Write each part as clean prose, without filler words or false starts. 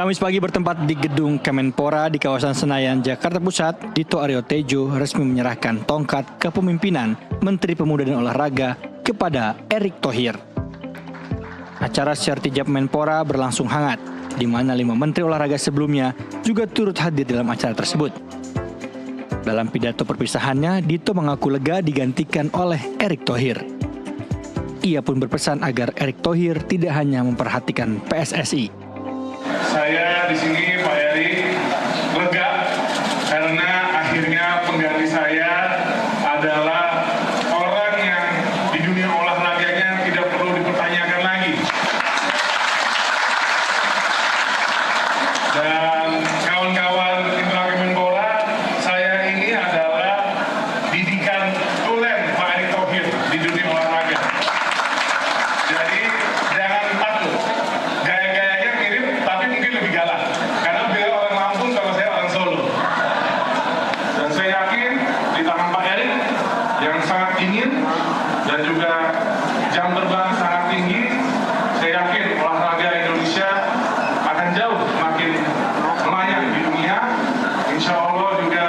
Kamis pagi bertempat di gedung Kemenpora di kawasan Senayan, Jakarta Pusat, Dito Aryo Tejo resmi menyerahkan tongkat kepemimpinan Menteri Pemuda dan Olahraga kepada Erick Thohir. Acara sertijab Menpora berlangsung hangat, di mana 5 menteri olahraga sebelumnya juga turut hadir dalam acara tersebut. Dalam pidato perpisahannya, Dito mengaku lega digantikan oleh Erick Thohir. Ia pun berpesan agar Erick Thohir tidak hanya memperhatikan PSSI. Saya di sini Pak Erick lega karena akhirnya pengganti saya adalah orang yang di dunia olahraganya tidak perlu dipertanyakan lagi. Dan kawan-kawan Mitra Kemenpora, saya ini adalah didikan tulen Pak Erick Thohir di dunia olahraga. Jadi jangan takut. Gaya-gayanya mirip, tapi mungkin lebih galak. Karena beliau orang Lampung, kalau saya orang Solo. Dan saya yakin di tangan Pak Erick yang sangat dingin dan juga jam terbang sangat tinggi, saya yakin olahraga Indonesia akan jauh makin melayang di dunia. Insya Allah juga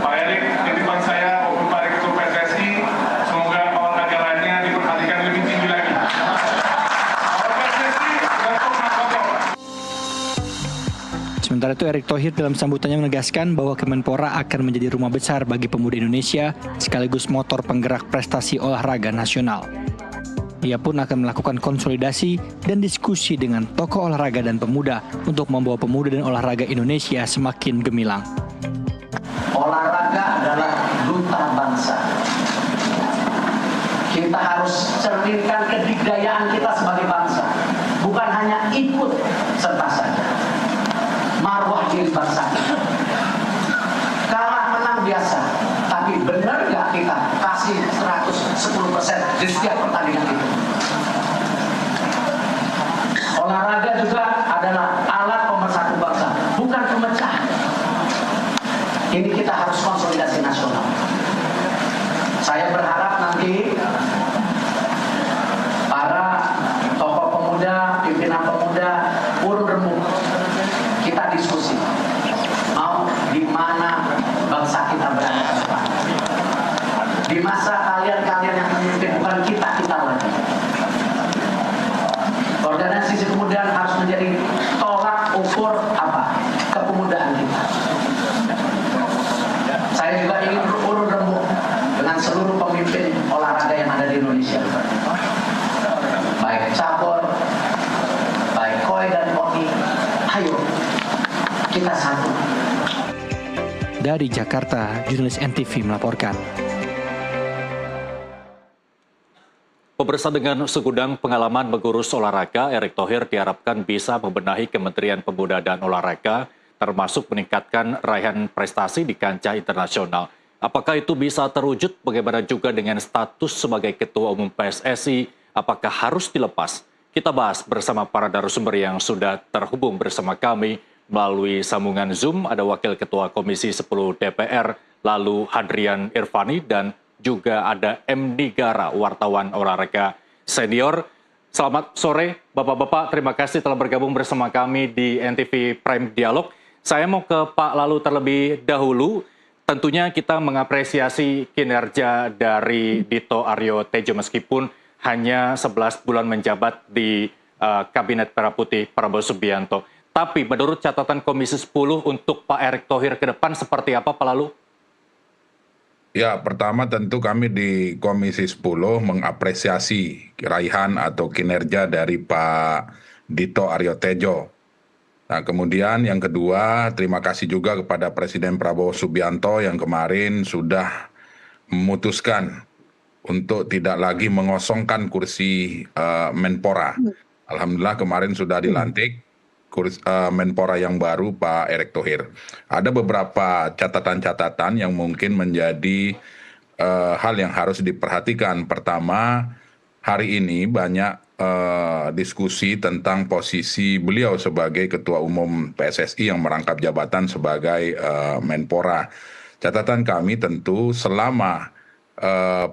Pak Erick, titipan saya maupun Pak Erick Ketua PSSI, semoga olahraga lainnya diperhatikan lebih tinggi lagi. Sementara itu, Erick Thohir dalam sambutannya menegaskan bahwa Kemenpora akan menjadi rumah besar bagi pemuda Indonesia sekaligus motor penggerak prestasi olahraga nasional. Ia pun akan melakukan konsolidasi dan diskusi dengan tokoh olahraga dan pemuda untuk membawa pemuda dan olahraga Indonesia semakin gemilang. Olahraga adalah duta bangsa. Kita harus cerminkan kedikdayaan kita sebagai bangsa, bukan hanya ikut serta saja. Marwah diri bangsa kita. Kalah menang biasa, tapi benar nggak kita kasih 110% di setiap pertandingan itu? Olahraga juga adalah alat pemersatu bangsa, bukan pemecah. Ini kita harus konsolidasi nasional. Saya berharap nanti para tokoh pemuda, pimpinan pemuda, urun rembuk, kita diskusi mau di mana bangsa kita berada ke depan. Di masa kalian yang memimpin, bukan kita lagi. Organisasi kepemudaan harus menjadi tolak ukur apa? Kepemudaan kita. Saya juga ingin urun rembuk dengan seluruh pemimpin olahraga yang ada di Indonesia. Baik cabur, baik koi dan koki, ayo kita satu. Dari Jakarta, jurnalis NTV melaporkan. Pemirsa, dengan segudang pengalaman mengurus olahraga, Erick Thohir diharapkan bisa membenahi Kementerian Pemuda dan Olahraga, termasuk meningkatkan raihan prestasi di kancah internasional. Apakah itu bisa terwujud? Bagaimana juga dengan status sebagai Ketua Umum PSSI? Apakah harus dilepas? Kita bahas bersama para narasumber yang sudah terhubung bersama kami melalui sambungan Zoom. Ada Wakil Ketua Komisi 10 DPR, lalu Hadrian Irvani, dan juga ada M. Nigara, wartawan olahraga senior. Selamat sore, Bapak-Bapak. Terima kasih telah bergabung bersama kami di NTV Prime Dialog. Saya mau ke Pak Lalu terlebih dahulu. Tentunya kita mengapresiasi kinerja dari Dito Aryo Tejo meskipun hanya 11 bulan menjabat di Kabinet Merah Putih Prabowo Subianto. Tapi menurut catatan Komisi 10 untuk Pak Erick Thohir ke depan seperti apa, Pak Lalu? Ya, pertama tentu kami di Komisi 10 mengapresiasi raihan atau kinerja dari Pak Dito Aryo Tejo. Nah, kemudian yang kedua, terima kasih juga kepada Presiden Prabowo Subianto yang kemarin sudah memutuskan untuk tidak lagi mengosongkan kursi Menpora. Alhamdulillah kemarin sudah dilantik Menpora yang baru, Pak Erick Thohir. Ada beberapa catatan-catatan yang mungkin menjadi hal yang harus diperhatikan. Pertama, hari ini banyak diskusi tentang posisi beliau sebagai Ketua Umum PSSI yang merangkap jabatan sebagai Menpora. Catatan kami tentu selama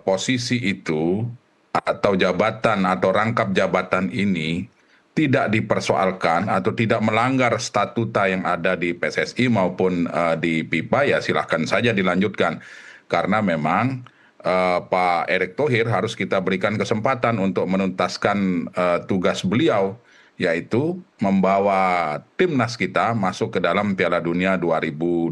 posisi itu atau jabatan atau rangkap jabatan ini tidak dipersoalkan atau tidak melanggar statuta yang ada di PSSI maupun di FIFA, ya silahkan saja dilanjutkan. Karena memang Pak Erick Thohir harus kita berikan kesempatan untuk menuntaskan tugas beliau, yaitu membawa timnas kita masuk ke dalam Piala Dunia 2026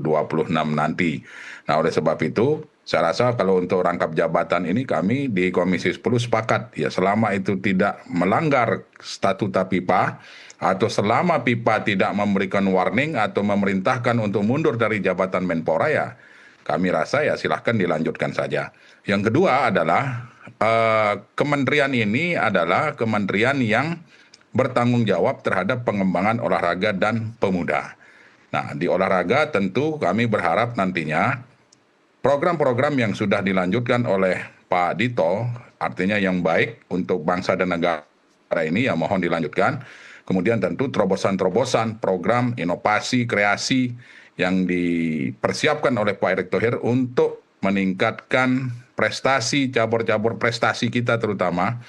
nanti. Nah, oleh sebab itu, saya rasa kalau untuk rangkap jabatan ini kami di Komisi 10 sepakat, ya selama itu tidak melanggar statuta FIFA, atau selama FIFA tidak memberikan warning atau memerintahkan untuk mundur dari jabatan Menpora, ya kami rasa ya silahkan dilanjutkan saja. Yang kedua adalah kementerian ini adalah kementerian yang bertanggung jawab terhadap pengembangan olahraga dan pemuda. Nah, di olahraga tentu kami berharap nantinya program-program yang sudah dilanjutkan oleh Pak Dito, artinya yang baik untuk bangsa dan negara ini, ya mohon dilanjutkan. Kemudian tentu terobosan-terobosan, program, inovasi, kreasi yang dipersiapkan oleh Pak Erick Thohir untuk meningkatkan prestasi, cabur-cabur prestasi kita terutama,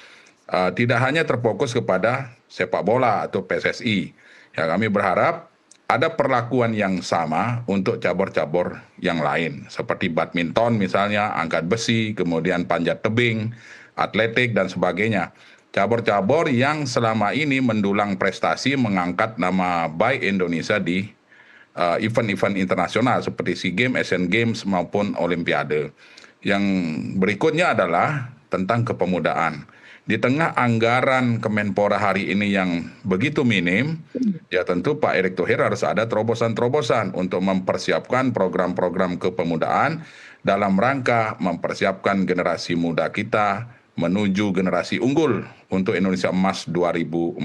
tidak hanya terfokus kepada sepak bola atau PSSI. Ya, kami berharap ada perlakuan yang sama untuk cabur-cabur yang lain, seperti badminton misalnya, angkat besi, kemudian panjat tebing, atletik, dan sebagainya. Cabur-cabur yang selama ini mendulang prestasi, mengangkat nama baik Indonesia di event-event internasional seperti SEA Games, Asian Games, maupun Olimpiade. Yang berikutnya adalah tentang kepemudaan. Di tengah anggaran Kemenpora hari ini yang begitu minim, ya tentu Pak Erick Thohir harus ada terobosan-terobosan untuk mempersiapkan program-program kepemudaan dalam rangka mempersiapkan generasi muda kita menuju generasi unggul untuk Indonesia Emas 2045.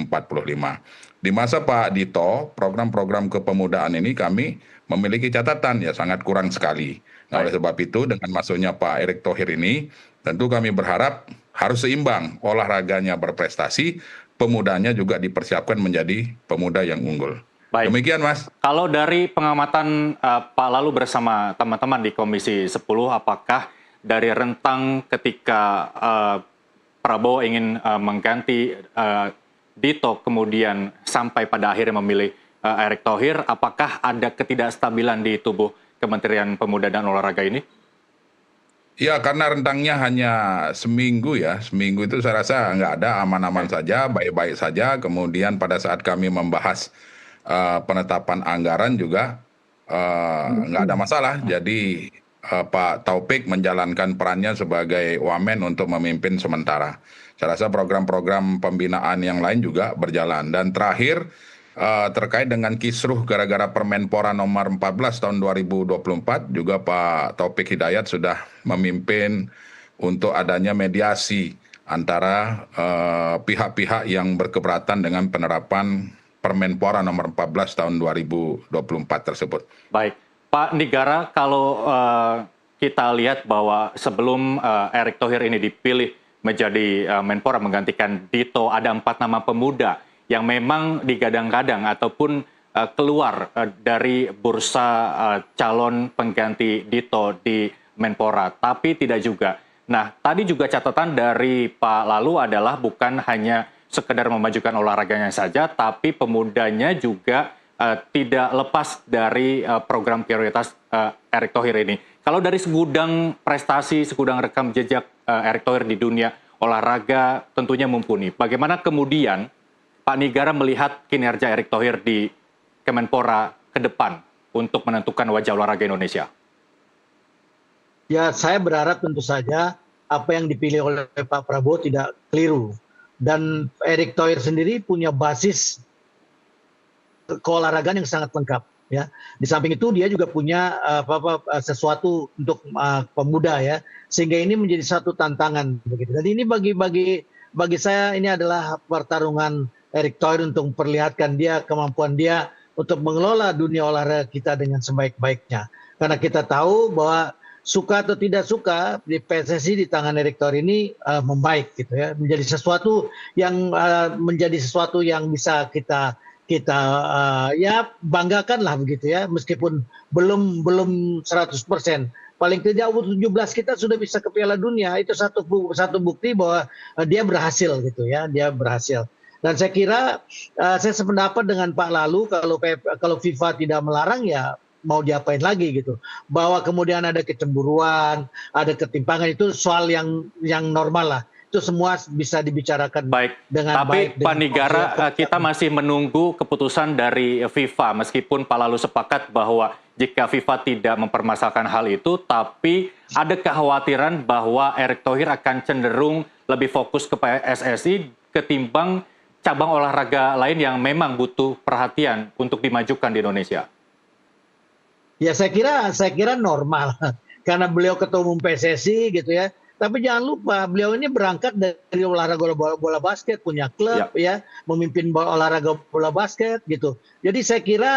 Di masa Pak Dito, program-program kepemudaan ini kami memiliki catatan ya sangat kurang sekali. Nah, oleh sebab itu dengan masuknya Pak Erick Thohir ini, tentu kami berharap harus seimbang, olahraganya berprestasi, pemudanya juga dipersiapkan menjadi pemuda yang unggul. Baik. Demikian, Mas. Kalau dari pengamatan Pak Lalu bersama teman-teman di Komisi 10, apakah dari rentang ketika Prabowo ingin mengganti Dito, kemudian sampai pada akhirnya memilih Erick Thohir, apakah ada ketidakstabilan di tubuh Kementerian Pemuda dan Olahraga ini? Ya, karena rentangnya hanya seminggu ya. Seminggu itu saya rasa nggak ada, aman-aman saja, baik-baik saja. Kemudian pada saat kami membahas penetapan anggaran juga nggak ada masalah. Jadi Pak Taufik menjalankan perannya sebagai wamen untuk memimpin sementara. Saya rasa program-program pembinaan yang lain juga berjalan. Dan terakhir, terkait dengan kisruh gara-gara Permenpora nomor 14 tahun 2024, juga Pak Taufik Hidayat sudah memimpin untuk adanya mediasi antara pihak-pihak yang berkeberatan dengan penerapan Permenpora nomor 14 tahun 2024 tersebut. Baik, Pak Nigara, kalau kita lihat bahwa sebelum Erick Thohir ini dipilih menjadi Menpora menggantikan Dito, ada 4 nama pemuda yang memang digadang-gadang ataupun keluar dari bursa calon pengganti Dito di Menpora, tapi tidak juga. Nah, tadi juga catatan dari Pak Lalu adalah bukan hanya sekedar memajukan olahraganya saja, tapi pemudanya juga tidak lepas dari program prioritas Erick Thohir ini. Kalau dari segudang prestasi, segudang rekam jejak Erick Thohir di dunia olahraga tentunya mumpuni. Bagaimana kemudian Pak Nigara melihat kinerja Erick Thohir di Kemenpora ke depan untuk menentukan wajah olahraga Indonesia? Ya, saya berharap tentu saja apa yang dipilih oleh Pak Prabowo tidak keliru. Dan Erick Thohir sendiri punya basis keolahragaan yang sangat lengkap. Ya, di samping itu dia juga punya sesuatu untuk pemuda ya, sehingga ini menjadi satu tantangan begitu. Dan ini bagi saya ini adalah pertarungan Erick Thohir untuk memperlihatkan dia kemampuan dia untuk mengelola dunia olahraga kita dengan sebaik-baiknya. Karena kita tahu bahwa suka atau tidak suka di PSSI di tangan Erick Thohir ini membaik gitu ya, menjadi sesuatu yang bisa kita ya banggakan lah begitu ya, meskipun belum 100%. Paling tidak U17 kita sudah bisa ke Piala Dunia, itu satu bukti bahwa dia berhasil gitu ya, dia berhasil. Dan saya kira saya sependapat dengan Pak Lalu, kalau FIFA tidak melarang ya mau diapain lagi gitu. Bahwa kemudian ada kecemburuan, ada ketimpangan, itu soal yang normal lah. Itu semua bisa dibicarakan Baik, dengan tapi baik. Pak Nigara, kita masih menunggu keputusan dari FIFA, meskipun Pak Lalu sepakat bahwa jika FIFA tidak mempermasalahkan hal itu, tapi ada kekhawatiran bahwa Erick Thohir akan cenderung lebih fokus ke PSSI ketimbang cabang olahraga lain yang memang butuh perhatian untuk dimajukan di Indonesia. Ya saya kira normal karena beliau ketua umum PSSI gitu ya. Tapi jangan lupa beliau ini berangkat dari olahraga bola basket, punya klub ya, memimpin olahraga bola basket gitu. Jadi saya kira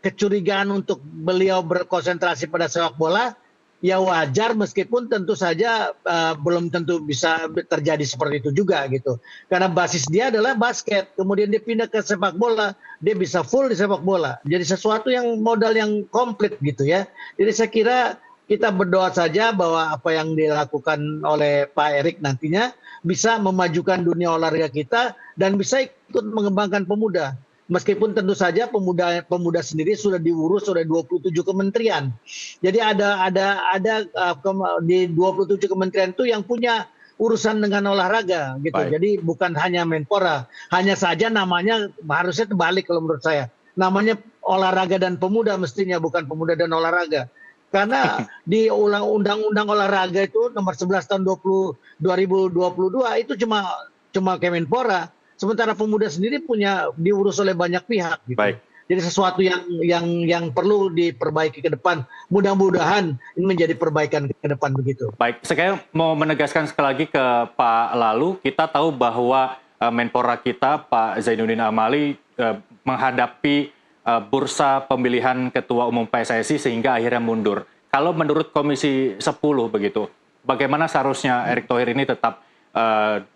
kecurigaan untuk beliau berkonsentrasi pada sepak bola ya wajar, meskipun tentu saja belum tentu bisa terjadi seperti itu juga gitu. Karena basis dia adalah basket, kemudian dia pindah ke sepak bola, dia bisa full di sepak bola. Jadi sesuatu yang modal yang komplit gitu ya. Jadi saya kira kita berdoa saja bahwa apa yang dilakukan oleh Pak Erick nantinya bisa memajukan dunia olahraga kita dan bisa ikut mengembangkan pemuda. Meskipun tentu saja pemuda sendiri sudah diurus oleh 27 kementerian. Jadi ada di 27 kementerian itu yang punya urusan dengan olahraga gitu. Baik. Jadi bukan hanya Menpora, hanya saja namanya harusnya terbalik kalau menurut saya. Namanya olahraga dan pemuda mestinya, bukan pemuda dan olahraga. Karena di undang-undang olahraga itu nomor 11 tahun 2022 itu cuma Kemenpora. Sementara pemuda sendiri diurus oleh banyak pihak gitu. Baik. Jadi sesuatu yang perlu diperbaiki ke depan. Mudah-mudahan ini menjadi perbaikan ke depan begitu. Baik, saya mau menegaskan sekali lagi ke Pak Lalu, kita tahu bahwa Menpora kita Pak Zainuddin Amali menghadapi bursa pemilihan ketua umum PSSI sehingga akhirnya mundur. Kalau menurut Komisi 10 begitu, bagaimana seharusnya Erick Thohir ini tetap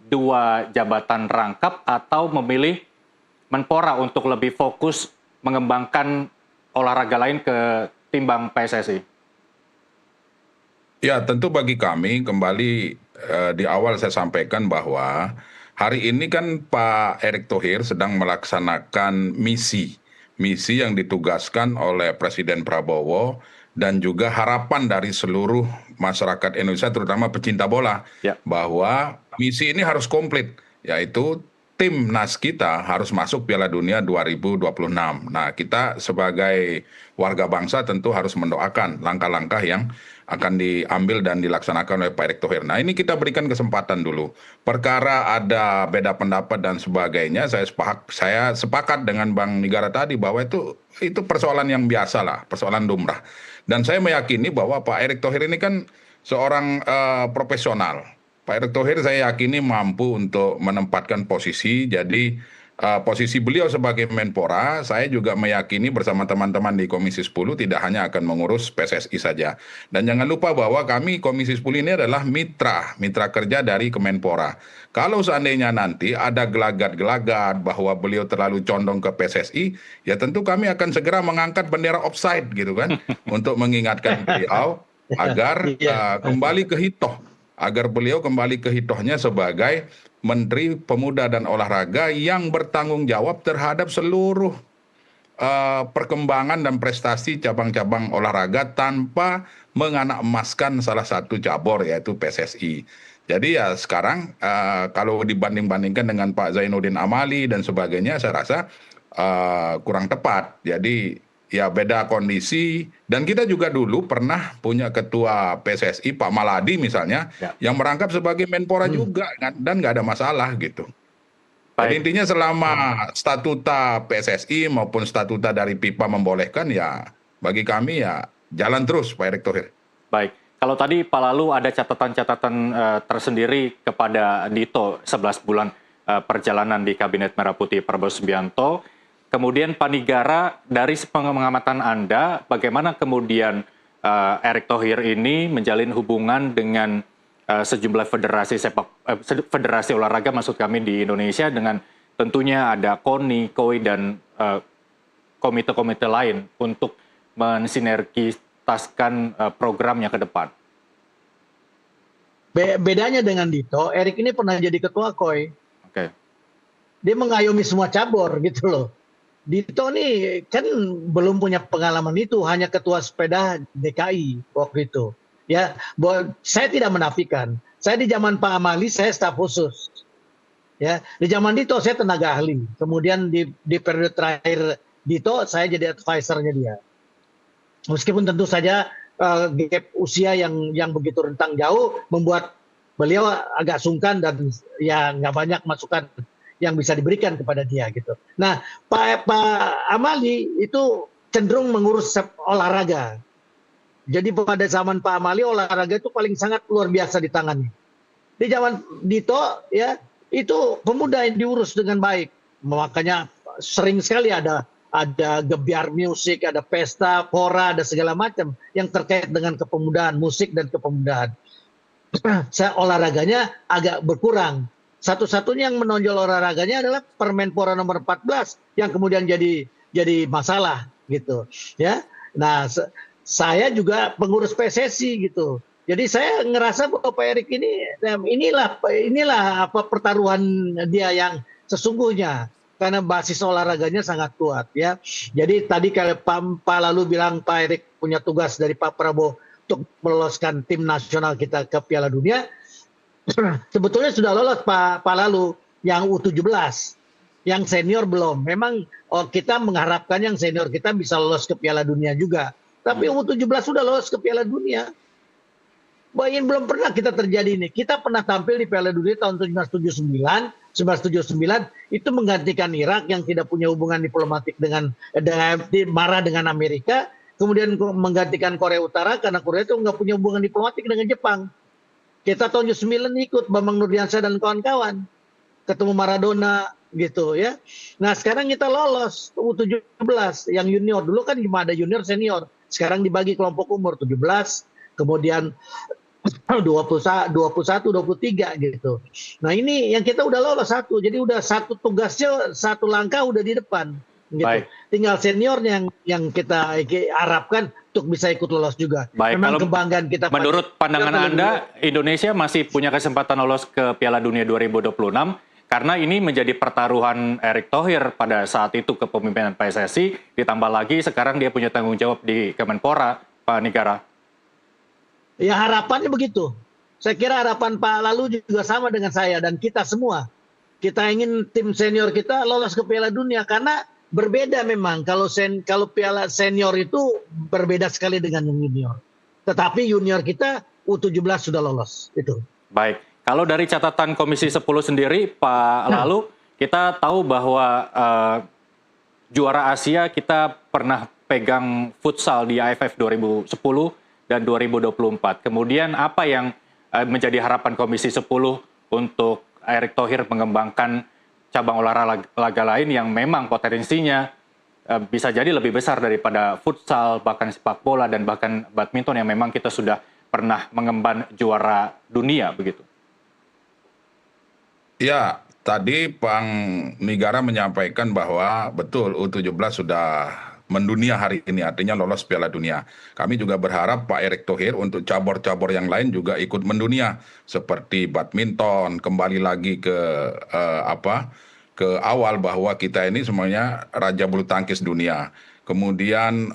dua jabatan rangkap atau memilih Menpora untuk lebih fokus mengembangkan olahraga lain ketimbang PSSI? Ya, tentu bagi kami kembali di awal saya sampaikan bahwa hari ini kan Pak Erick Thohir sedang melaksanakan misi yang ditugaskan oleh Presiden Prabowo dan juga harapan dari seluruh masyarakat Indonesia, terutama pecinta bola, bahwa misi ini harus komplit, yaitu timnas kita harus masuk Piala Dunia 2026. Nah, kita sebagai warga bangsa tentu harus mendoakan langkah-langkah yang akan diambil dan dilaksanakan oleh Pak Erick Thohir. Nah, ini kita berikan kesempatan dulu. Perkara ada beda pendapat dan sebagainya, saya sepakat dengan Bang Nigara tadi bahwa itu persoalan yang biasa lah, persoalan lumrah. Dan saya meyakini bahwa Pak Erick Thohir ini kan seorang profesional. Pak Erick Thohir saya yakini mampu untuk menempatkan posisi, jadi posisi beliau sebagai Menpora, saya juga meyakini bersama teman-teman di Komisi 10 tidak hanya akan mengurus PSSI saja. Dan jangan lupa bahwa kami Komisi 10 ini adalah mitra kerja dari Kemenpora. Kalau seandainya nanti ada gelagat-gelagat bahwa beliau terlalu condong ke PSSI, ya tentu kami akan segera mengangkat bendera offside gitu kan, untuk mengingatkan beliau agar kembali ke hitoh. Agar beliau kembali ke hitohnya sebagai Menteri Pemuda dan Olahraga yang bertanggung jawab terhadap seluruh perkembangan dan prestasi cabang-cabang olahraga tanpa menganak-emaskan salah satu cabur, yaitu PSSI. Jadi ya sekarang kalau dibanding-bandingkan dengan Pak Zainuddin Amali dan sebagainya, saya rasa kurang tepat. Jadi ya beda kondisi, dan kita juga dulu pernah punya ketua PSSI Pak Maladi misalnya, yang merangkap sebagai Menpora juga kan, dan nggak ada masalah gitu. Jadi intinya selama statuta PSSI maupun statuta dari FIFA membolehkan, ya bagi kami ya jalan terus Pak Erick Thohir. Baik, kalau tadi Pak Lalu ada catatan-catatan tersendiri kepada Dito 11 bulan perjalanan di Kabinet Merah Putih Prabowo Subianto. Kemudian Pak Nigara, dari pengamatan Anda, bagaimana kemudian Erick Thohir ini menjalin hubungan dengan sejumlah federasi olahraga, maksud kami di Indonesia, dengan tentunya ada KONI, KOI, dan komite-komite lain untuk mensinergitaskan programnya ke depan? Bedanya dengan Dito, Erick ini pernah jadi ketua KOI. Oke. dia mengayomi semua cabur gitu loh. Dito nih kan belum punya pengalaman itu, hanya ketua sepeda DKI waktu itu. Ya, saya tidak menafikan. Saya di zaman Pak Amali saya staf khusus. Ya, di zaman Dito saya tenaga ahli. Kemudian di periode terakhir Dito saya jadi advisernya dia. Meskipun tentu saja gap usia yang begitu rentang jauh membuat beliau agak sungkan dan ya nggak banyak masukan yang bisa diberikan kepada dia gitu. Nah, Pak Amali itu cenderung mengurus olahraga. Jadi pada zaman Pak Amali olahraga itu paling sangat luar biasa di tangannya. Di zaman Dito ya itu pemuda yang diurus dengan baik. Makanya sering sekali ada gebiar musik, ada pesta, pora, ada segala macam yang terkait dengan kepemudaan, musik dan kepemudaan. Olahraganya agak berkurang. Satu-satunya yang menonjol olahraganya adalah Permenpora nomor 14 yang kemudian jadi masalah gitu ya. Nah, saya juga pengurus PSSI gitu. Jadi saya ngerasa bahwa Pak Erik inilah apa pertaruhan dia yang sesungguhnya karena basis olahraganya sangat kuat ya. Jadi tadi kalau Pak Lalu bilang Pak Erik punya tugas dari Pak Prabowo untuk meloloskan tim nasional kita ke Piala Dunia. Sebetulnya sudah lolos Pak Lalu yang U17, yang senior belum. Memang kita mengharapkan yang senior kita bisa lolos ke Piala Dunia juga. Tapi U17 sudah lolos ke Piala Dunia. Bayangin belum pernah kita terjadi ini. Kita pernah tampil di Piala Dunia tahun 1979 itu menggantikan Irak yang tidak punya hubungan diplomatik dengan marah dengan Amerika. Kemudian menggantikan Korea Utara karena Korea itu nggak punya hubungan diplomatik dengan Jepang. Kita tahun 79 ikut Bambang Nurdiansyah dan kawan-kawan. Ketemu Maradona gitu ya. Nah sekarang kita lolos U17 yang junior. Dulu kan cuma ada junior senior. Sekarang dibagi kelompok umur 17, kemudian 21, 23 gitu. Nah ini yang kita udah lolos satu. Jadi udah satu tugasnya, satu langkah udah di depan. Gitu. Baik. Tinggal seniornya yang kita harapkan untuk bisa ikut lolos juga. Baik, memang kalau kebanggaan kita. Menurut pandangan Anda, Indonesia masih punya kesempatan lolos ke Piala Dunia 2026 karena ini menjadi pertaruhan Erick Thohir pada saat itu kepemimpinan PSSI, ditambah lagi sekarang dia punya tanggung jawab di Kemenpora, Pak Nigara. Ya harapannya begitu. Saya kira harapan Pak Lalu juga sama dengan saya dan kita semua. Kita ingin tim senior kita lolos ke Piala Dunia karena berbeda memang kalau Piala Senior itu berbeda sekali dengan yang junior. Tetapi junior kita U17 sudah lolos itu. Baik, kalau dari catatan Komisi 10 sendiri Pak Lalu, kita tahu bahwa juara Asia kita pernah pegang futsal di AFF 2010 dan 2024. Kemudian apa yang menjadi harapan Komisi 10 untuk Erick Thohir mengembangkan cabang olahraga lain yang memang potensinya bisa jadi lebih besar daripada futsal, bahkan sepak bola, dan bahkan badminton yang memang kita sudah pernah mengemban juara dunia begitu? Ya, tadi Bang Nigara menyampaikan bahwa betul U17 sudah mendunia hari ini, artinya lolos Piala Dunia. Kami juga berharap Pak Erick Thohir untuk cabur-cabur yang lain juga ikut mendunia, seperti badminton, kembali lagi ke awal bahwa kita ini semuanya raja bulu tangkis dunia. Kemudian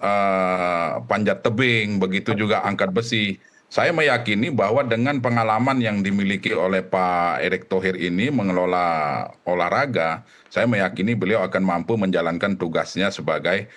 panjat tebing, begitu juga angkat besi. Saya meyakini bahwa dengan pengalaman yang dimiliki oleh Pak Erick Thohir ini mengelola olahraga, saya meyakini beliau akan mampu menjalankan tugasnya sebagai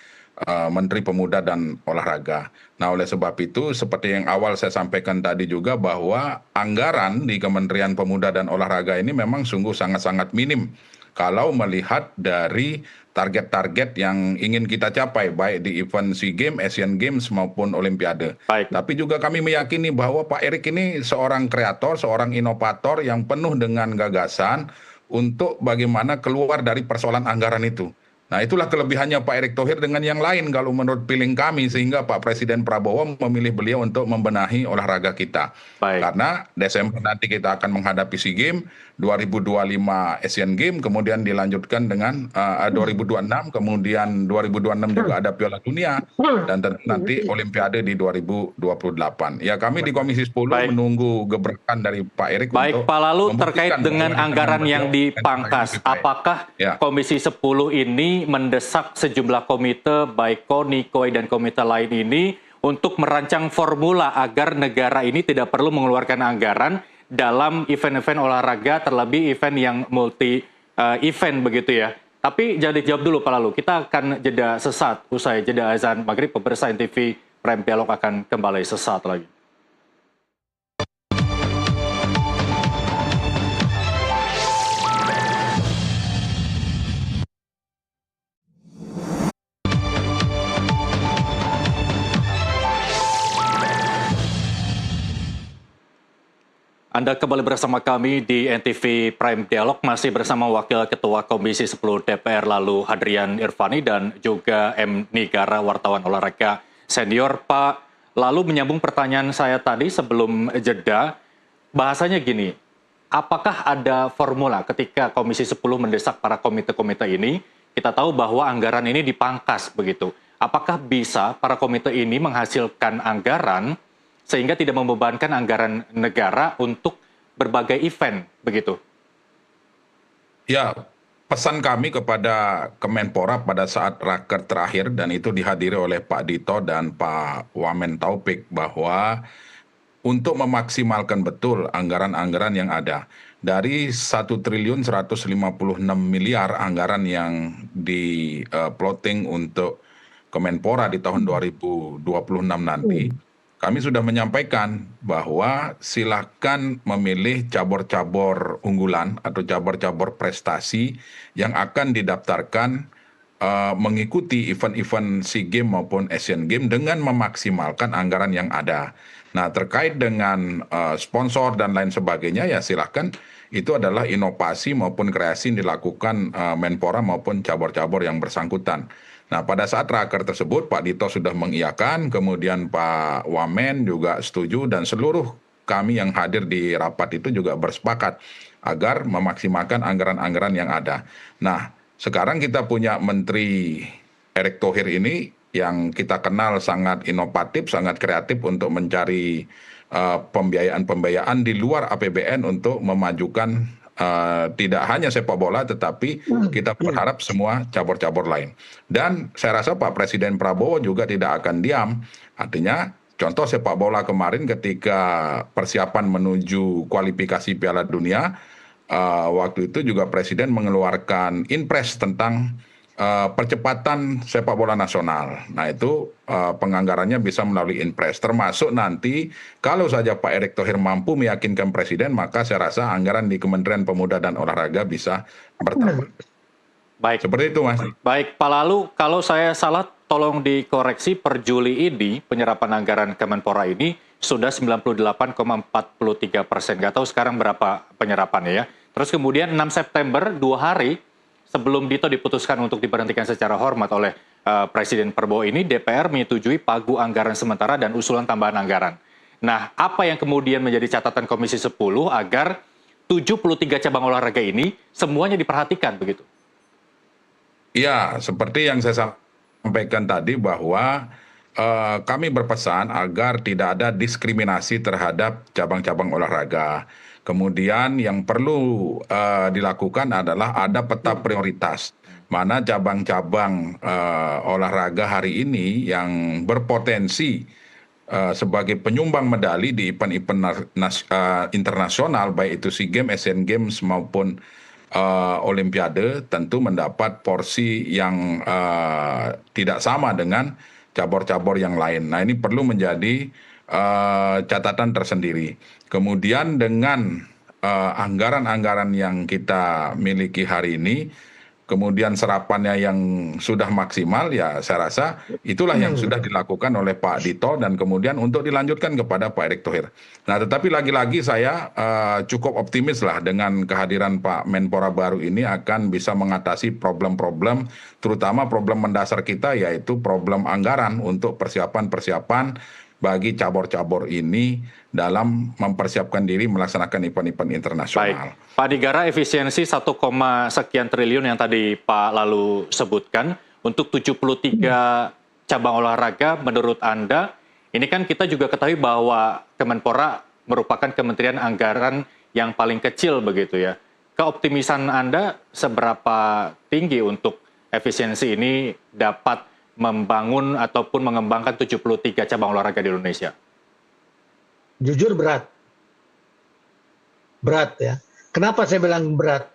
Menteri Pemuda dan Olahraga. Nah, oleh sebab itu, seperti yang awal saya sampaikan tadi juga bahwa anggaran di Kementerian Pemuda dan Olahraga ini memang sungguh sangat-sangat minim kalau melihat dari target-target yang ingin kita capai, baik di event SEA Games, Asian Games maupun Olimpiade. Baik. Tapi juga kami meyakini bahwa Pak Erick ini seorang kreator, seorang inovator yang penuh dengan gagasan untuk bagaimana keluar dari persoalan anggaran itu. Nah, itulah kelebihannya Pak Erick Thohir dengan yang lain kalau menurut feeling kami, sehingga Pak Presiden Prabowo memilih beliau untuk membenahi olahraga kita. Baik. Karena Desember nanti kita akan menghadapi SEA Games, 2025 Asian Games, kemudian dilanjutkan dengan 2026, kemudian 2026 juga ada Piala Dunia, dan tentu nanti Olimpiade di 2028. Ya, kami di Komisi 10 Baik. menunggu gebrakan dari Pak Erick Baik, untuk Pak Lalu, terkait membuktikan dengan bahwa anggaran dengan yang beliau, dipangkas, lebih baik. apakah Ya. Komisi 10 ini mendesak sejumlah komite, baik KONI, KOI, dan komite lain ini untuk merancang formula agar negara ini tidak perlu mengeluarkan anggaran dalam event-event olahraga, terlebih event yang multi-event begitu ya. Tapi jangan dijawab dulu Pak Lalu, kita akan jeda sesaat usai jeda azan maghrib. Pemirsa NTV Prime Dialog akan kembali sesaat lagi. Anda kembali bersama kami di NTV Prime Dialog, masih bersama Wakil Ketua Komisi 10 DPR Lalu Hadrian Irvani dan juga M. Nigara, wartawan olahraga senior. Pak Lalu, menyambung pertanyaan saya tadi sebelum jeda, bahasanya gini, apakah ada formula ketika Komisi 10 mendesak para komite-komite ini? Kita tahu bahwa anggaran ini dipangkas begitu. Apakah bisa para komite ini menghasilkan anggaran sehingga tidak membebankan anggaran negara untuk berbagai event, begitu? Ya, pesan kami kepada Kemenpora pada saat raker terakhir, dan itu dihadiri oleh Pak Dito dan Pak Wamen Taufik, bahwa untuk memaksimalkan betul anggaran-anggaran yang ada. Dari 1.156.000.000.000 anggaran yang di plotting untuk Kemenpora di tahun 2026 nanti, kami sudah menyampaikan bahwa silakan memilih cabur-cabur unggulan atau cabur-cabur prestasi yang akan didaftarkan mengikuti event-event SEA Games maupun Asian Games dengan memaksimalkan anggaran yang ada. Nah, terkait dengan sponsor dan lain sebagainya, ya silakan, itu adalah inovasi maupun kreasi yang dilakukan Menpora maupun cabur-cabur yang bersangkutan. Nah, pada saat raker tersebut Pak Dito sudah mengiyakan, kemudian Pak Wamen juga setuju, dan seluruh kami yang hadir di rapat itu juga bersepakat agar memaksimalkan anggaran-anggaran yang ada. Nah, sekarang kita punya Menteri Erick Thohir ini yang kita kenal sangat inovatif, sangat kreatif untuk mencari pembiayaan-pembiayaan di luar APBN untuk memajukan tidak hanya sepak bola, tetapi kita berharap semua cabur-cabur lain. Dan saya rasa Pak Presiden Prabowo juga tidak akan diam. Artinya, contoh sepak bola kemarin ketika persiapan menuju kualifikasi Piala Dunia, waktu itu juga Presiden mengeluarkan impres tentang percepatan sepak bola nasional. Nah, itu penganggarannya bisa melalui impres, termasuk nanti kalau saja Pak Erick Thohir mampu meyakinkan Presiden, maka saya rasa anggaran di Kementerian Pemuda dan Olahraga bisa bertambah. Baik. Seperti itu, Mas. Baik, Pak Lalu, kalau saya salah tolong dikoreksi, per Juli ini penyerapan anggaran Kemenpora ini sudah 98,43%. Nggak tahu sekarang berapa penyerapannya ya. Terus kemudian 6 September, 2 hari sebelum Dito diputuskan untuk diberhentikan secara hormat oleh Presiden Prabowo ini, DPR menyetujui pagu anggaran sementara dan usulan tambahan anggaran. Nah, apa yang kemudian menjadi catatan Komisi 10 agar 73 cabang olahraga ini semuanya diperhatikan begitu? Ya, seperti yang saya sampaikan tadi bahwa kami berpesan agar tidak ada diskriminasi terhadap cabang-cabang olahraga. Kemudian yang perlu dilakukan adalah ada peta prioritas. Mana cabang-cabang olahraga hari ini yang berpotensi sebagai penyumbang medali di event-event internasional, baik itu SEA Games, Asian Games maupun Olimpiade, tentu mendapat porsi yang tidak sama dengan cabur-cabur yang lain. Nah, ini perlu menjadi catatan tersendiri. Kemudian dengan anggaran-anggaran yang kita miliki hari ini, kemudian serapannya yang sudah maksimal, ya saya rasa itulah yang sudah dilakukan oleh Pak Dito dan kemudian untuk dilanjutkan kepada Pak Erick Thohir. Nah, tetapi lagi-lagi saya cukup optimis lah dengan kehadiran Pak Menpora baru ini akan bisa mengatasi problem-problem, terutama problem mendasar kita, yaitu problem anggaran untuk persiapan-persiapan bagi cabur-cabur ini dalam mempersiapkan diri melaksanakan event-event internasional. Baik, Pak Nigara, efisiensi 1, sekian triliun yang tadi Pak Lalu sebutkan untuk 73 cabang olahraga, menurut Anda, ini kan kita juga ketahui bahwa Kemenpora merupakan kementerian anggaran yang paling kecil begitu ya. Keoptimisan Anda seberapa tinggi untuk efisiensi ini dapat membangun ataupun mengembangkan 73 cabang olahraga di Indonesia? Jujur berat ya. Kenapa saya bilang berat?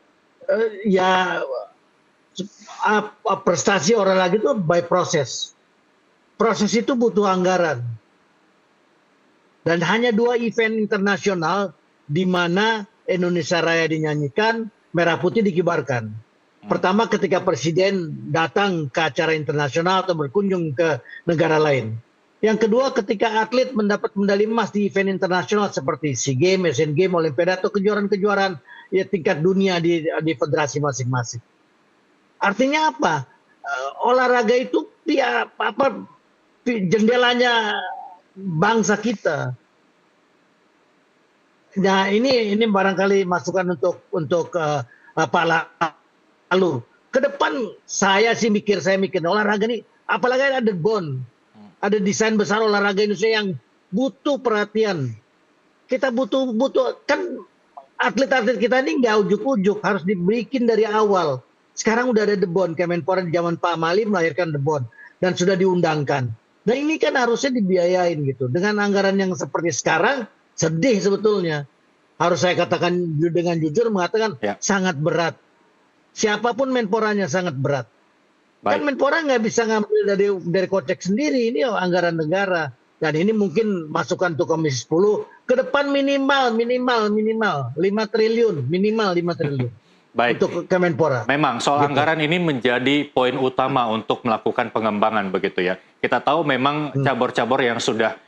Ya prestasi olahraga itu by proses. Proses itu butuh anggaran. Dan hanya 2 event internasional di mana Indonesia Raya dinyanyikan, Merah Putih dikibarkan. Pertama ketika Presiden datang ke acara internasional atau berkunjung ke negara lain. Yang kedua ketika atlet mendapat medali emas di event internasional seperti SEA Games, Asian Games, Olimpiade atau kejuaraan-kejuaraan ya, tingkat dunia di federasi masing-masing. Artinya apa? Olahraga itu jendelanya bangsa kita. Nah ini barangkali masukan untuk Pak Lalu ke depan saya mikir olahraga ini, apalagi ada BON, ada desain besar olahraga Indonesia yang butuh perhatian. Kita butuh kan atlet-atlet kita ini nggak ujuk-ujuk, harus dibikin dari awal. Sekarang udah ada The BON, Kemenpora di zaman Pak Mali melahirkan The BON dan sudah diundangkan. Nah ini kan harusnya dibiayain gitu. Dengan anggaran yang seperti sekarang, sedih sebetulnya. Harus saya katakan dengan jujur mengatakan sangat berat. Siapapun Menporanya sangat berat. Kan Menpora nggak bisa ngambil dari kocek sendiri, ini anggaran negara. Dan ini mungkin masukan untuk Komisi 10, ke depan minimal 5 triliun, minimal 5 triliun. Baik. Untuk Kemenpora. Memang soal anggaran ini menjadi poin utama untuk melakukan pengembangan begitu ya. Kita tahu memang cabur-cabur yang sudah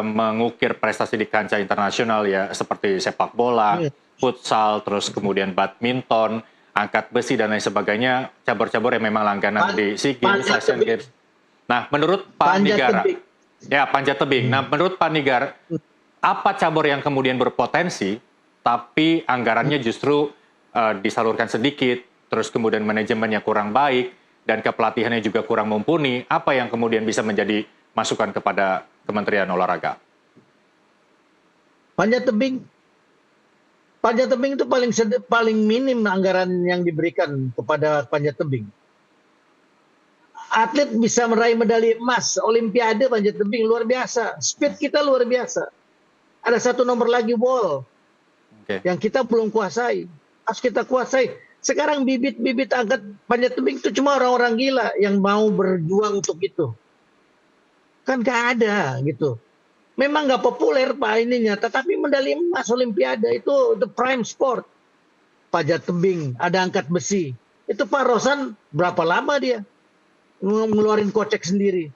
mengukir prestasi di kancah internasional ya, seperti sepak bola, futsal, terus kemudian badminton, angkat besi dan lain sebagainya, cabur-cabur yang memang langganan di SEA Games, Asian Games. Nah, menurut Pak Nigara, panjat tebing. Nah, menurut Pak Nigara, apa cabur yang kemudian berpotensi, tapi anggarannya justru disalurkan sedikit, terus kemudian manajemennya kurang baik, dan kepelatihannya juga kurang mumpuni, apa yang kemudian bisa menjadi masukan kepada Kementerian Olahraga? Panjat tebing itu paling minim anggaran yang diberikan kepada panjat tebing. Atlet bisa meraih medali emas, Olimpiade panjat tebing luar biasa. Speed kita luar biasa. Ada 1 nomor lagi wall yang kita belum kuasai. Harus kita kuasai. Sekarang bibit-bibit angkat panjat tebing itu cuma orang-orang gila yang mau berjuang untuk itu. Kan gak ada gitu. Memang nggak populer Pak ininya, tetapi medali emas Olimpiade itu the prime sport. Panjat tebing, ada angkat besi. Itu Pak Rosan berapa lama dia ngeluarin kocek sendiri?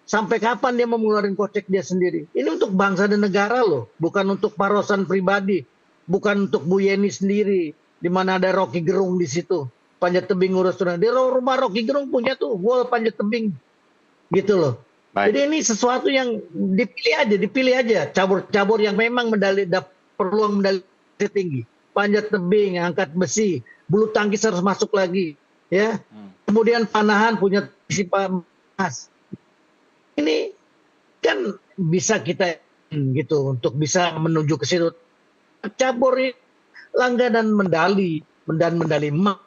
Sampai kapan dia mau ngeluarin kocek dia sendiri? Ini untuk bangsa dan negara loh, bukan untuk Pak Rosan pribadi, bukan untuk Bu Yeni sendiri, di mana ada Rocky Gerung di situ. Panjat tebing ngurus di rumah Rocky Gerung punya tuh wall panjat tebing, gitu loh. Baik. Jadi ini sesuatu yang dipilih aja cabur-cabur yang memang peluang medali tinggi. Panjat tebing, angkat besi, bulu tangkis harus masuk lagi, ya. Kemudian panahan punya emas. Ini kan bisa kita gitu untuk bisa menuju ke situ. Cabur langganan medali emas.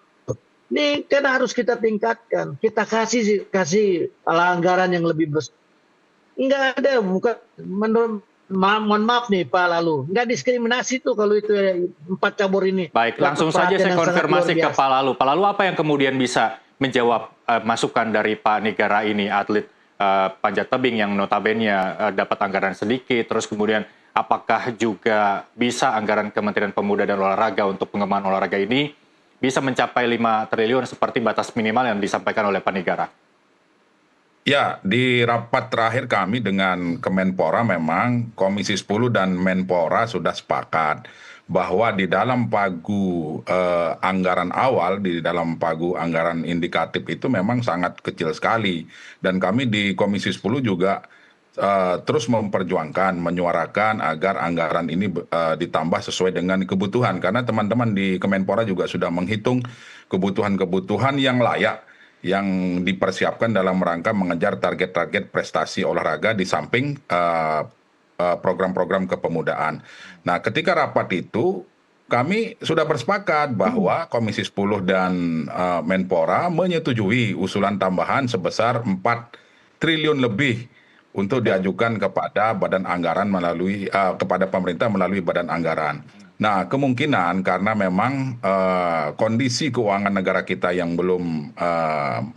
Ini kan harus kita tingkatkan. Kita kasih anggaran yang lebih besar. Enggak ada, bukan mohon maaf nih Pak Lalu. Enggak diskriminasi tuh kalau itu 4 cabur ini. Baik, langsung saja saya konfirmasi ke Pak Lalu. Pak Lalu, apa yang kemudian bisa menjawab masukan dari Pak Nigara ini, atlet panjat tebing yang notabene dapat anggaran sedikit, terus kemudian apakah juga bisa anggaran Kementerian Pemuda dan Olahraga untuk pengembangan olahraga ini bisa mencapai 5 triliun seperti batas minimal yang disampaikan oleh Pak Nigara? Ya, di rapat terakhir kami dengan Kemenpora memang Komisi 10 dan Menpora sudah sepakat bahwa di dalam pagu anggaran awal, di dalam pagu anggaran indikatif itu memang sangat kecil sekali. Dan kami di Komisi 10 juga terus memperjuangkan, menyuarakan agar anggaran ini ditambah sesuai dengan kebutuhan. Karena teman-teman di Kemenpora juga sudah menghitung kebutuhan-kebutuhan yang layak yang dipersiapkan dalam rangka mengejar target-target prestasi olahraga di samping program-program kepemudaan. Nah, ketika rapat itu kami sudah bersepakat bahwa Komisi 10 dan Menpora menyetujui usulan tambahan sebesar 4 triliun lebih untuk diajukan kepada badan anggaran melalui kepada pemerintah melalui badan anggaran. Nah, kemungkinan karena memang kondisi keuangan negara kita yang belum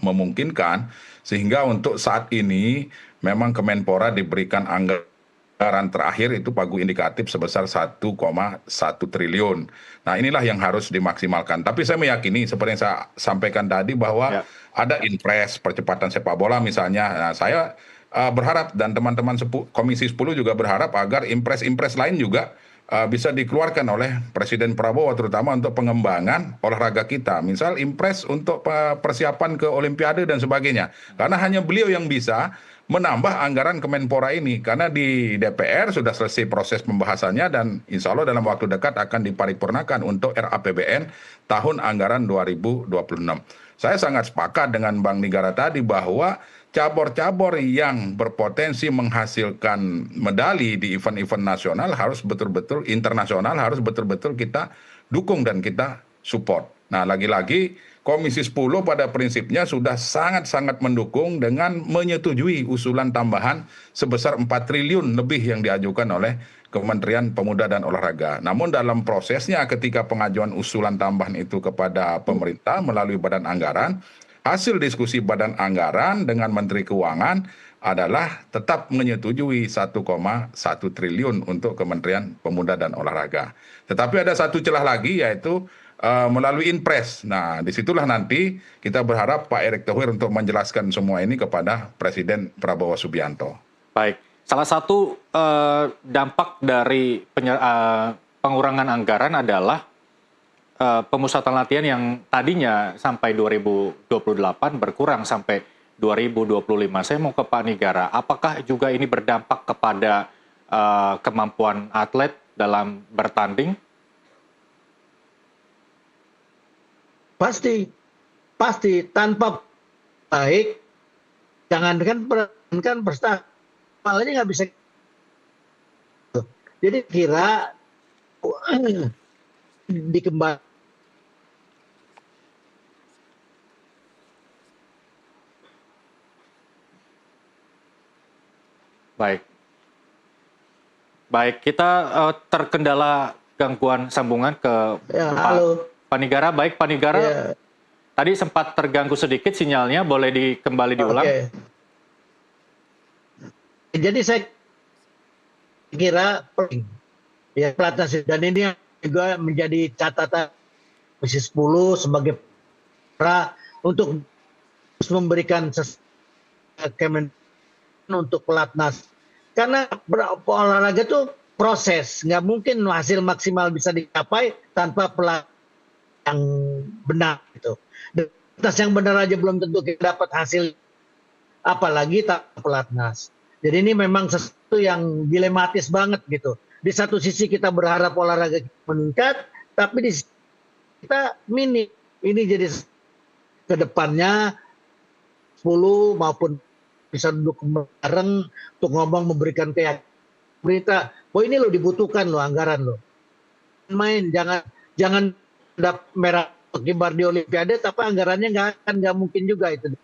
memungkinkan, sehingga untuk saat ini memang Kemenpora diberikan anggaran terakhir itu pagu indikatif sebesar 1,1 triliun. Nah, inilah yang harus dimaksimalkan. Tapi saya meyakini seperti yang saya sampaikan tadi bahwa ada impres percepatan sepak bola misalnya. Nah, saya berharap dan teman-teman Komisi 10 juga berharap agar impres-impres lain juga bisa dikeluarkan oleh Presiden Prabowo terutama untuk pengembangan olahraga kita. Misal impres untuk persiapan ke Olimpiade dan sebagainya. Karena hanya beliau yang bisa menambah anggaran Kemenpora ini. Karena di DPR sudah selesai proses pembahasannya dan insya Allah dalam waktu dekat akan diparipurnakan untuk RAPBN tahun anggaran 2026. Saya sangat sepakat dengan Bang Nigara tadi bahwa cabur-cabur yang berpotensi menghasilkan medali di event-event nasional harus betul-betul internasional, harus betul-betul kita dukung dan kita support. Nah, lagi-lagi Komisi 10 pada prinsipnya sudah sangat-sangat mendukung dengan menyetujui usulan tambahan sebesar 4 triliun lebih yang diajukan oleh Kementerian Pemuda dan Olahraga. Namun dalam prosesnya ketika pengajuan usulan tambahan itu kepada pemerintah melalui badan anggaran, hasil diskusi badan anggaran dengan Menteri Keuangan adalah tetap menyetujui 1,1 triliun untuk Kementerian Pemuda dan Olahraga. Tetapi ada satu celah lagi yaitu melalui Inpres. Nah, disitulah nanti kita berharap Pak Erick Thohir untuk menjelaskan semua ini kepada Presiden Prabowo Subianto. Baik, salah satu dampak dari pengurangan anggaran adalah pemusatan latihan yang tadinya sampai 2028 berkurang sampai 2025. Saya mau ke Pak Nigara, apakah juga ini berdampak kepada kemampuan atlet dalam bertanding? Pasti tanpa baik, jangankan prestasi, malah nggak bisa. Jadi kira dikembang. Baik, kita terkendala gangguan sambungan ke Pak Nigara. Baik, Pak Nigara, tadi sempat terganggu sedikit sinyalnya, boleh kembali diulang? Jadi saya kira ya pelatnas dan ini juga menjadi catatan Komisi 10 sebagai untuk memberikan Kemen untuk pelatnas, karena olahraga itu proses, nggak mungkin hasil maksimal bisa dicapai tanpa pelatnas yang benar gitu. Pelatnas yang benar aja belum tentu kita dapat hasil, apalagi tak pelatnas. Jadi ini memang sesuatu yang dilematis banget gitu. Di satu sisi kita berharap olahraga meningkat, tapi di sisi kita minim. Ini jadi ke depannya 10 maupun bisa duduk bareng untuk ngomong, memberikan keyakinan berita, ini lo dibutuhkan lo anggaran lo. Main jangan merah kibar di Olimpiade tapi anggarannya nggak mungkin juga itu.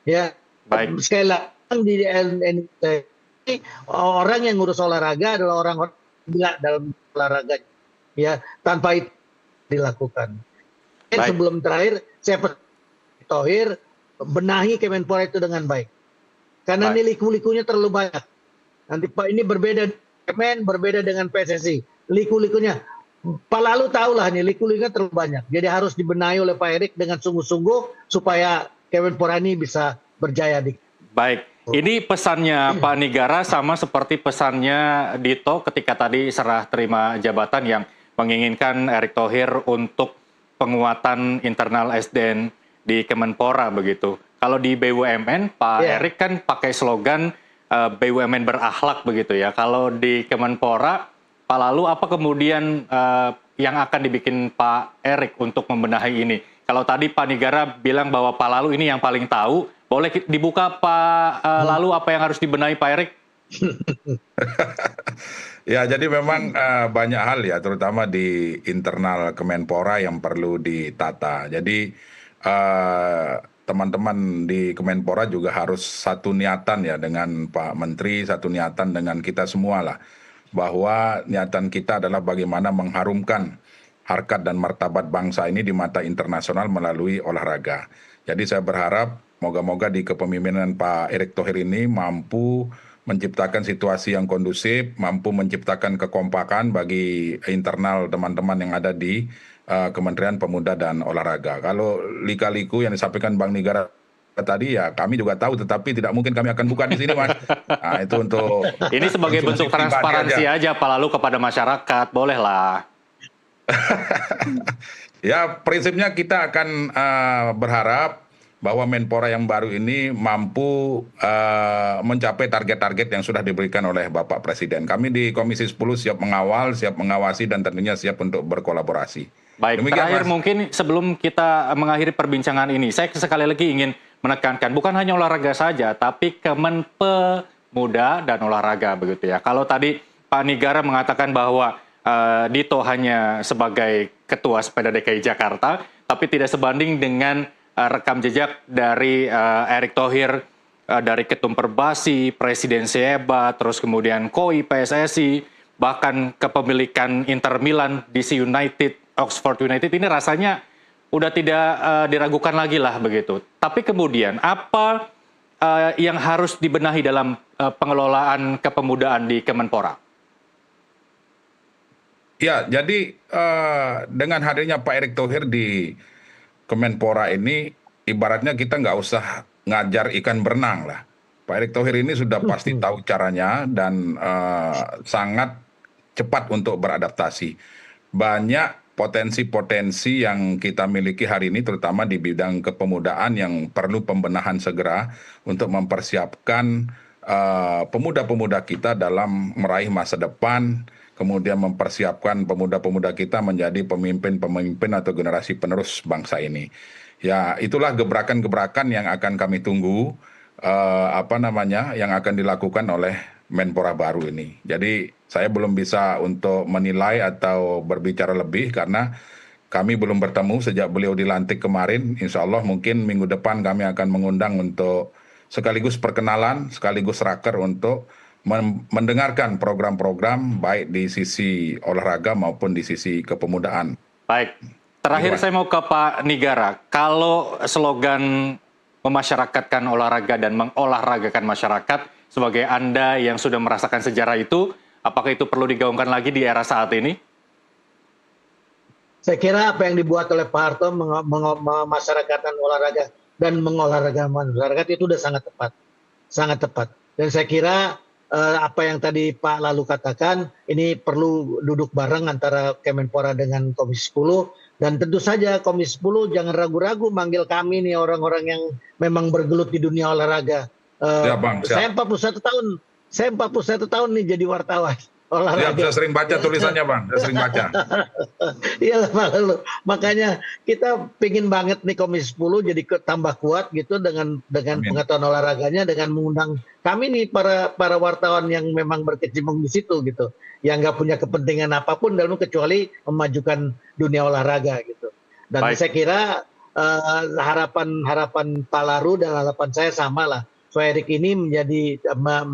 Ya. Baik. Sekali lagi di orang yang ngurus olahraga adalah orang gila dalam olahraga. Ya, tanpa itu dilakukan. Sebelum terakhir saya Thohir benahi Kemenpora itu dengan baik. Karena ini liku-likunya terlalu banyak. Nanti Pak ini berbeda Kemen, berbeda dengan PSSI. Liku-likunya Pak Lalu tahulah nih liku-likunya terlalu banyak. Jadi harus dibenahi oleh Pak Erik dengan sungguh-sungguh supaya Kemenpora ini bisa berjaya di. Baik, ini pesannya Pak Nigara sama seperti pesannya Dito ketika tadi serah terima jabatan yang menginginkan Erick Thohir untuk penguatan internal SDM di Kemenpora begitu. Kalau di BUMN, Pak Erik kan pakai slogan BUMN berakhlak begitu ya. Kalau di Kemenpora, Pak Lalu apa kemudian yang akan dibikin Pak Erik untuk membenahi ini? Kalau tadi Pak Nigara bilang bahwa Pak Lalu ini yang paling tahu, boleh dibuka Pak Lalu apa yang harus dibenahi Pak Erik? Ya, jadi memang banyak hal ya, terutama di internal Kemenpora yang perlu ditata. Jadi teman-teman di Kemenpora juga harus satu niatan ya dengan Pak Menteri, satu niatan dengan kita semua lah. Bahwa niatan kita adalah bagaimana mengharumkan harkat dan martabat bangsa ini di mata internasional melalui olahraga. Jadi saya berharap moga-moga di kepemimpinan Pak Erick Thohir ini mampu menciptakan situasi yang kondusif, mampu menciptakan kekompakan bagi internal teman-teman yang ada di Kementerian Pemuda dan Olahraga. Kalau lika-liku yang disampaikan Bang Nigara tadi ya kami juga tahu, tetapi tidak mungkin kami akan buka di sini, Mas. Nah, itu untuk ini sebagai bentuk transparansi aja Pak Lalu kepada masyarakat, bolehlah. Ya, prinsipnya kita akan berharap bahwa Menpora yang baru ini mampu mencapai target-target yang sudah diberikan oleh Bapak Presiden. Kami di Komisi 10 siap mengawal, siap mengawasi, dan tentunya siap untuk berkolaborasi. Baik, demikian, terakhir Mas. mungkin sebelum kita mengakhiri perbincangan ini, saya sekali lagi ingin menekankan, bukan hanya olahraga saja, tapi Kemenpemuda dan Olahraga begitu ya. Kalau tadi Pak Nigara mengatakan bahwa Dito hanya sebagai Ketua Sepeda DKI Jakarta, tapi tidak sebanding dengan rekam jejak dari Erick Thohir, dari Ketum Perbasi, Presiden Seba, terus kemudian KOI PSSI, bahkan kepemilikan Inter Milan, DC United, Oxford United, ini rasanya udah tidak diragukan lagi lah begitu. Tapi kemudian apa yang harus dibenahi dalam pengelolaan kepemudaan di Kemenpora? Ya, jadi dengan hadirnya Pak Erick Thohir di Kemenpora ini, ibaratnya kita nggak usah ngajar ikan berenang lah. Pak Erick Thohir ini sudah pasti tahu caranya dan sangat cepat untuk beradaptasi. Banyak potensi-potensi yang kita miliki hari ini, terutama di bidang kepemudaan yang perlu pembenahan segera untuk mempersiapkan pemuda-pemuda kita dalam meraih masa depan, kemudian mempersiapkan pemuda-pemuda kita menjadi pemimpin-pemimpin atau generasi penerus bangsa ini. Ya, itulah gebrakan-gebrakan yang akan kami tunggu, yang akan dilakukan oleh Menpora baru ini. Jadi saya belum bisa untuk menilai atau berbicara lebih karena kami belum bertemu sejak beliau dilantik kemarin. Insya Allah mungkin minggu depan kami akan mengundang untuk sekaligus perkenalan, sekaligus raker untuk mendengarkan program-program baik di sisi olahraga maupun di sisi kepemudaan. Baik, terakhir saya mau ke Pak Nigara. Kalau slogan memasyarakatkan olahraga dan mengolahragakan masyarakat, sebagai Anda yang sudah merasakan sejarah itu, apakah itu perlu digaungkan lagi di era saat ini? Saya kira apa yang dibuat oleh Pak Harto memasyarakatkan olahraga dan mengolahragakan masyarakat itu sudah sangat tepat. Sangat tepat. Dan saya kira apa yang tadi Pak Lalu katakan, ini perlu duduk bareng antara Kemenpora dengan Komisi 10. Dan tentu saja Komisi 10 jangan ragu-ragu manggil kami nih orang-orang yang memang bergelut di dunia olahraga. Ya, Bang, saya 41 tahun nih jadi wartawan olahraga. Saya sering baca tulisannya, Bang. Saya sering baca. Iya, makanya kita pingin banget nih Komisi 10 jadi tambah kuat gitu dengan pengetahuan olahraganya, dengan mengundang kami nih para wartawan yang memang berkecimpung di situ gitu, yang nggak punya kepentingan apapun dalam kecuali memajukan dunia olahraga gitu. Dan saya kira harapan Pak Lalu dan harapan saya sama lah. Erick ini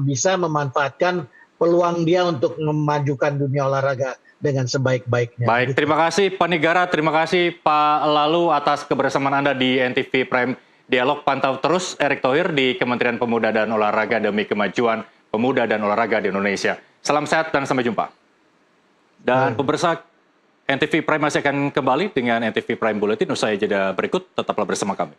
bisa memanfaatkan peluang dia untuk memajukan dunia olahraga dengan sebaik-baiknya. Baik, terima kasih Pak Nigara, terima kasih Pak Lalu atas kebersamaan Anda di NTV Prime Dialog. Pantau terus Erick Thohir di Kementerian Pemuda dan Olahraga demi kemajuan pemuda dan olahraga di Indonesia. Salam sehat dan sampai jumpa. Dan pemirsa, NTV Prime masih akan kembali dengan NTV Prime Bulletin usai jeda berikut. Tetaplah bersama kami.